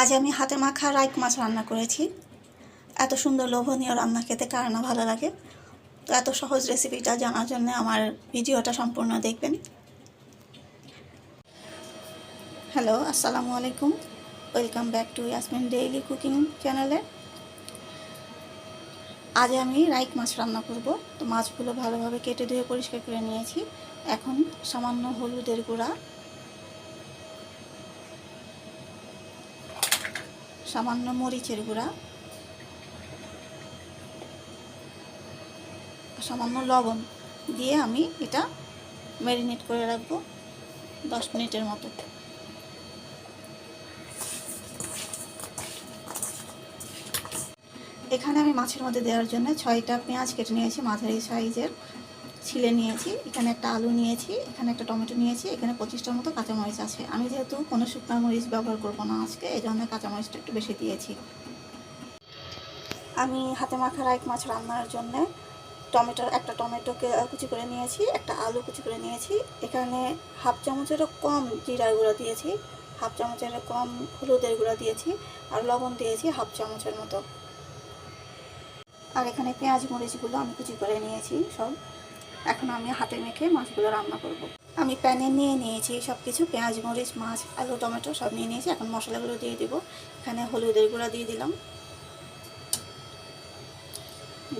আজ আমি হাতে মাখা রাইক মাছ রান্না করেছি। এত সুন্দর লোভনীয় রান্না খেতে কার না ভালো লাগে। তো এত সহজ রেসিপিটা জানার জন্য আমার ভিডিওটা সম্পূর্ণ দেখবেন। হ্যালো, আসসালামু আলাইকুম। Welcome back to Yasmin daily cooking চ্যানেলে। আজ আমি রাইক মাছ রান্না করব। তো মাছগুলো ভালোভাবে কেটে ধুয়ে পরিষ্কার করে নিয়েছি। এখন সামান্য হলুদের গুঁড়া, সামান্য মরিচের গুঁড়া, সামান্য লবণ দিয়ে আমি এটা ম্যারিনেট করে রাখবো 10 মিনিটের মতো। এখানে আমি মাছের মধ্যে দেওয়ার জন্য 6টা পেঁয়াজ কেটে নিয়েছি, মাঝারি সাইজের ছিলে নিয়েছি। এখানে একটা আলু নিয়েছি, এখানে একটা টমেটো নিয়েছি, এখানে 25টার মতো কাঁচামরিচ আছে। আমি যেহেতু কোনো শুকনো মরিচ ব্যবহার করবো না আজকে, এই জন্য কাঁচামরিচটা একটু বেশি দিয়েছি। আমি হাতে মাখা রাইক মাছ রান্নার জন্য একটা টমেটোকে কুচি করে নিয়েছি, একটা আলু কুচি করে নিয়েছি। এখানে হাফ চামচেরও কম জিরার গুঁড়া দিয়েছি, হাফ চামচেরও কম হলুদের গুঁড়া দিয়েছি, আর লবণ দিয়েছি হাফ চামচের মতো। আর এখানে পেঁয়াজ মরিচগুলো আমি কুচি করে নিয়েছি সব। এখন আমি হাতে মেখে মাছগুলো রান্না করব। আমি প্যানে নিয়ে নিয়েছি সব কিছু, পেঁয়াজ মরিচ মাছ আলু টমেটো সব নিয়ে নিয়েছি। এখন মশলাগুলো দিয়ে দিব। এখানে হলুদের গুঁড়া দিয়ে দিলাম,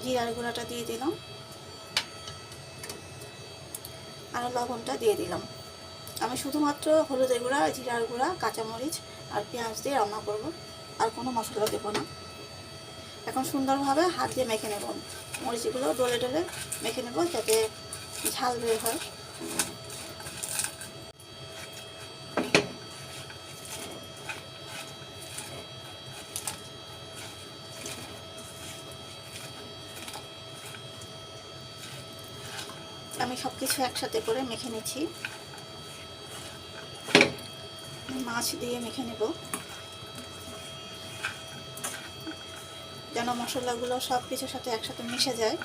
জিরার গুঁড়াটা দিয়ে দিলাম, আর লবণটা দিয়ে দিলাম। আমি শুধুমাত্র হলুদের গুঁড়া, জিরার গুঁড়া, কাঁচামরিচ আর পেঁয়াজ দিয়ে রান্না করব, আর কোনো মশলা দেবো না। এখন সুন্দরভাবে হাত দিয়ে মেখে নেব, মরিচগুলো ডলে ডলে মেখে নেব যাতে ঝাল বের হয়। আমি সব কিছু একসাথে করে মেখে নিচ্ছি। মাছ দিয়ে মেখে নেব যেন মশলাগুলো সব কিছুর সাথে একসাথে মিশে যায়।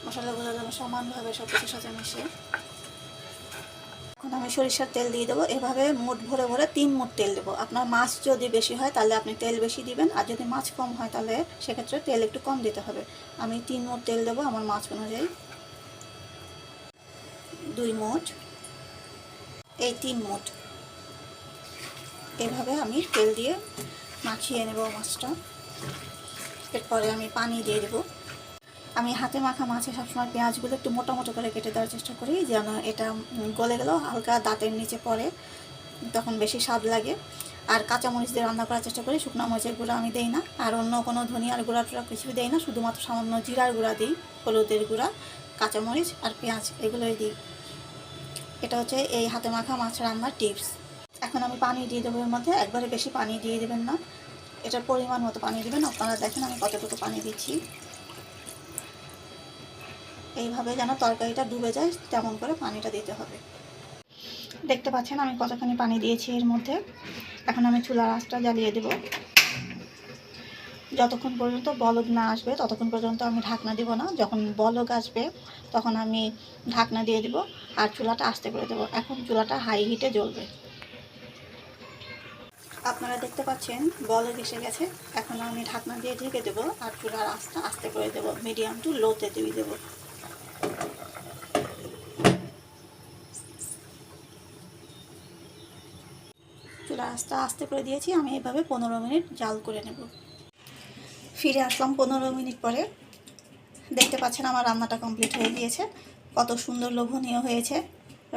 মশলাগুলো যেন সমানভাবে সব কিছুর সাথে মিশে। এখন আমি সরিষার তেল দিয়ে দেবো। এভাবে মুঠ ভরে ভরে 3 মুঠ তেল দেবো। আপনার মাছ যদি বেশি হয় তাহলে আপনি তেল বেশি দিবেন, আর যদি মাছ কম হয় তাহলে সেক্ষেত্রে তেল একটু কম দিতে হবে। আমি 3 মুঠ তেল দেবো আমার মাছ অনুযায়ী। 2 মুঠ, এই 3 মুঠ। এভাবে আমি তেল দিয়ে মাখিয়ে নেব মাছটা। এরপরে আমি পানি দিয়ে দেবো। আমি হাতে মাখা মাছে সবসময় পেঁয়াজগুলো একটু মোটা মোটা করে কেটে দেওয়ার চেষ্টা করি, যেন এটা গলে গেলেও হালকা দাঁতের নিচে পড়ে, তখন বেশি স্বাদ লাগে। আর কাঁচামরিচ দিয়ে রান্না করার চেষ্টা করি। শুকনো মরিচের গুঁড়া আমি দেই না, আর অন্য কোনো ধনিয়ার গুঁড়া টুড়া কিছু দেই না। শুধুমাত্র সামান্য জিরার গুঁড়া দিই, হলুদের গুঁড়া, কাঁচামরিচ আর পেঁয়াজ এগুলোই দিই। এটা হচ্ছে এই হাতে মাখা মাছ রান্নার টিপস। এখন আমি পানি দিয়ে দেবো এর মধ্যে। একবারে বেশি পানি দিয়ে দেবেন না, এটার পরিমাণ মতো পানি দেবেন। আপনারা দেখেন আমি কতটুকু পানি দিচ্ছি। এইভাবে যেন তরকারিটা ডুবে যায় তেমন করে পানিটা দিতে হবে। দেখতে পাচ্ছেন আমি কতখানি পানি দিয়েছি এর মধ্যে। এখন আমি চুলার আঁচটা জ্বালিয়ে দেব। যতক্ষণ পর্যন্ত বলক না আসবে ততক্ষণ পর্যন্ত আমি ঢাকনা দেব না। যখন বলক আসবে তখন আমি ঢাকনা দিয়ে দেব, আর চুলাটা আস্তে করে দেব। এখন চুলাটা হাই হিটে জ্বলবে। আপনারা দেখতে পাচ্ছেন বলক এসে গেছে। এখন আমি ঢাকনা দিয়ে ঢেকে দেবো, আর চুলার আঁচটা আস্তে করে দেবো, মিডিয়াম টু লোতে দিয়ে দেবো। চুলার আঁচটা আস্তে করে দিয়েছি। আমি এভাবে 15 মিনিট জাল করে নেব। ফিরে আসলাম 15 মিনিট পরে। দেখতে পাচ্ছেন আমার রান্নাটা কমপ্লিট হয়ে গিয়েছে। কত সুন্দর লোভনীয় হয়েছে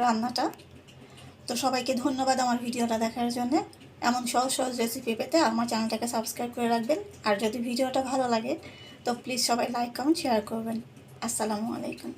রান্নাটা। তো সবাইকে ধন্যবাদ আমার ভিডিওটা দেখার জন্য। এমন সহজ সহজ রেসিপি পেতে আমার চ্যানেলটাকে সাবস্ক্রাইব করে রাখবেন। আর যদি ভিডিওটা ভালো লাগে তো প্লিজ সবাই লাইক কমেন্ট শেয়ার করবেন। আসসালামু আলাইকুম।